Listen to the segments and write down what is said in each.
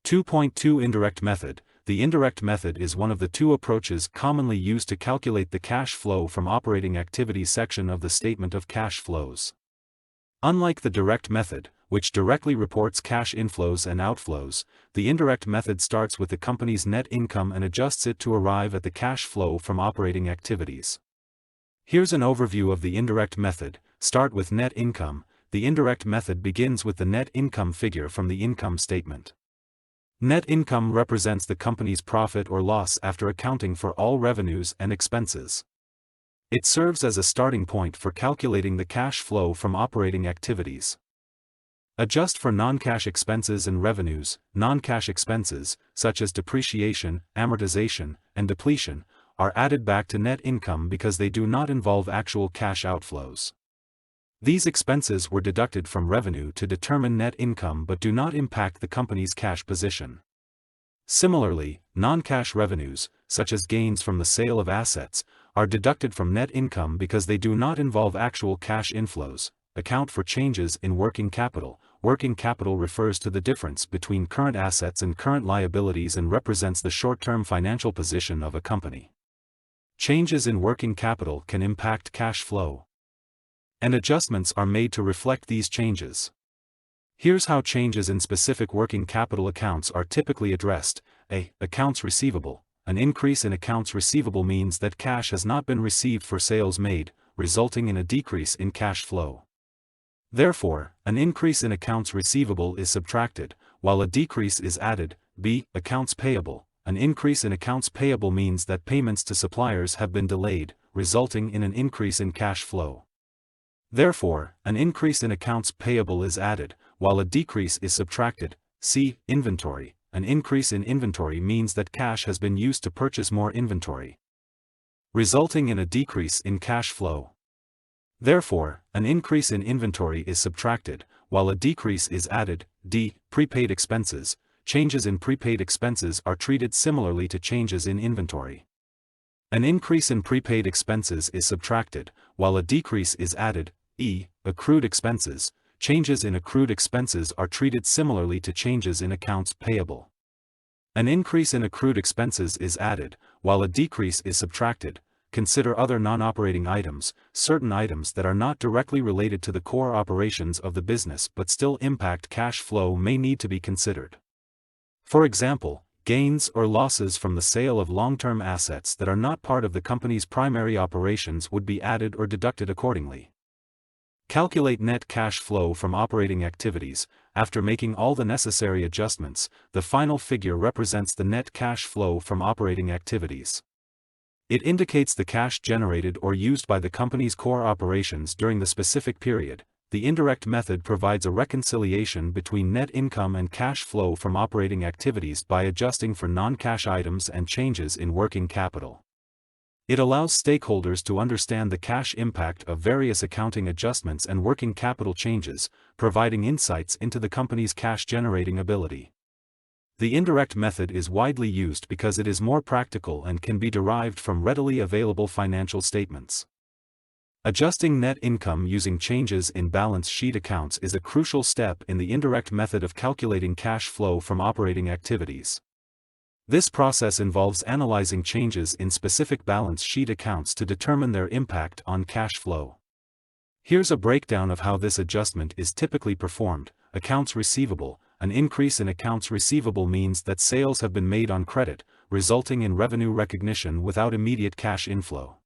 2.2 Indirect method. The indirect method is one of the two approaches commonly used to calculate the cash flow from operating activities section of the statement of cash flows. Unlike the direct method, which directly reports cash inflows and outflows, the indirect method starts with the company's net income and adjusts it to arrive at the cash flow from operating activities. Here's an overview of the indirect method. Start with net income. The indirect method begins with the net income figure from the income statement. Net income represents the company's profit or loss after accounting for all revenues and expenses. It serves as a starting point for calculating the cash flow from operating activities. Adjust for non-cash expenses and revenues. Non-cash expenses, such as depreciation, amortization, and depletion, are added back to net income because they do not involve actual cash outflows. These expenses were deducted from revenue to determine net income but do not impact the company's cash position. Similarly, non-cash revenues, such as gains from the sale of assets, are deducted from net income because they do not involve actual cash inflows. Account for changes in working capital. Working capital refers to the difference between current assets and current liabilities and represents the short-term financial position of a company. Changes in working capital can impact cash flow, and adjustments are made to reflect these changes. Here's how changes in specific working capital accounts are typically addressed. A. Accounts receivable. An increase in accounts receivable means that cash has not been received for sales made, resulting in a decrease in cash flow. Therefore, an increase in accounts receivable is subtracted, while a decrease is added. B. Accounts payable. An increase in accounts payable means that payments to suppliers have been delayed, resulting in an increase in cash flow. Therefore, an increase in accounts payable is added, while a decrease is subtracted. C. Inventory. An increase in inventory means that cash has been used to purchase more inventory, resulting in a decrease in cash flow. Therefore, an increase in inventory is subtracted, while a decrease is added. D. Prepaid expenses. Changes in prepaid expenses are treated similarly to changes in inventory. An increase in prepaid expenses is subtracted, while a decrease is added. E. Accrued expenses. Changes in accrued expenses are treated similarly to changes in accounts payable. An increase in accrued expenses is added, while a decrease is subtracted. Consider other non-operating items. Certain items that are not directly related to the core operations of the business but still impact cash flow may need to be considered. For example, gains or losses from the sale of long-term assets that are not part of the company's primary operations would be added or deducted accordingly. Calculate net cash flow from operating activities. After making all the necessary adjustments, the final figure represents the net cash flow from operating activities. It indicates the cash generated or used by the company's core operations during the specific period. The indirect method provides a reconciliation between net income and cash flow from operating activities by adjusting for non-cash items and changes in working capital. It allows stakeholders to understand the cash impact of various accounting adjustments and working capital changes, providing insights into the company's cash-generating ability. The indirect method is widely used because it is more practical and can be derived from readily available financial statements. Adjusting net income using changes in balance sheet accounts is a crucial step in the indirect method of calculating cash flow from operating activities. This process involves analyzing changes in specific balance sheet accounts to determine their impact on cash flow. Here's a breakdown of how this adjustment is typically performed. Accounts receivable. An increase in accounts receivable means that sales have been made on credit, resulting in revenue recognition without immediate cash inflow.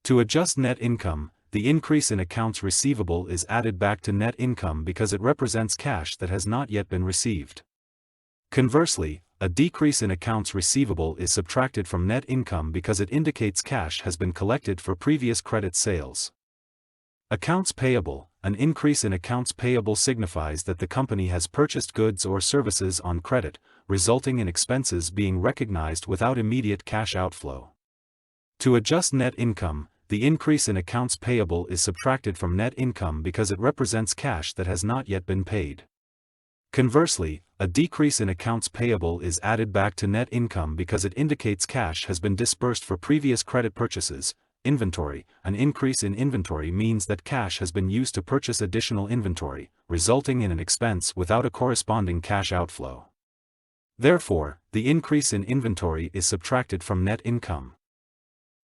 To adjust net income, the increase in accounts receivable is added back to net income because it represents cash that has not yet been received. Conversely, a decrease in accounts receivable is subtracted from net income because it indicates cash has been collected for previous credit sales. Accounts payable. An increase in accounts payable signifies that the company has purchased goods or services on credit, resulting in expenses being recognized without immediate cash outflow. To adjust net income, the increase in accounts payable is subtracted from net income because it represents cash that has not yet been paid. Conversely, a decrease in accounts payable is added back to net income because it indicates cash has been disbursed for previous credit purchases. Inventory. An increase in inventory means that cash has been used to purchase additional inventory, resulting in an expense without a corresponding cash outflow. Therefore, the increase in inventory is subtracted from net income.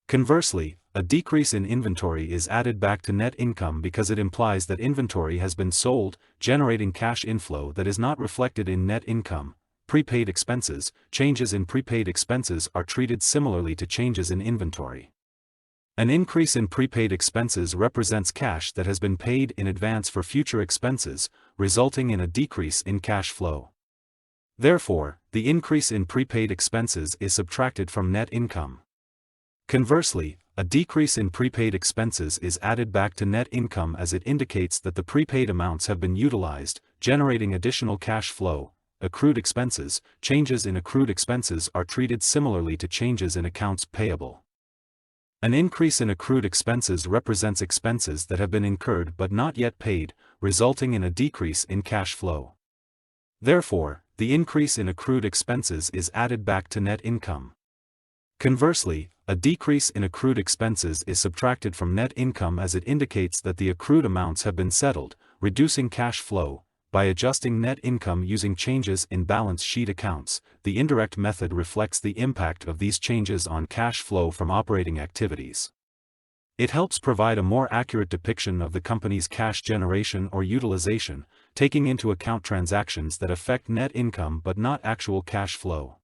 Conversely, a decrease in inventory is added back to net income because it implies that inventory has been sold, generating cash inflow that is not reflected in net income. Prepaid expenses. Changes in prepaid expenses are treated similarly to changes in inventory. An increase in prepaid expenses represents cash that has been paid in advance for future expenses, resulting in a decrease in cash flow. Therefore, the increase in prepaid expenses is subtracted from net income. Conversely, a decrease in prepaid expenses is added back to net income as it indicates that the prepaid amounts have been utilized, generating additional cash flow. Accrued expenses. Changes in accrued expenses are treated similarly to changes in accounts payable. An increase in accrued expenses represents expenses that have been incurred but not yet paid, resulting in a decrease in cash flow. Therefore, the increase in accrued expenses is added back to net income. Conversely, a decrease in accrued expenses is subtracted from net income as it indicates that the accrued amounts have been settled, reducing cash flow. By adjusting net income using changes in balance sheet accounts, the indirect method reflects the impact of these changes on cash flow from operating activities. It helps provide a more accurate depiction of the company's cash generation or utilization, taking into account transactions that affect net income but not actual cash flow.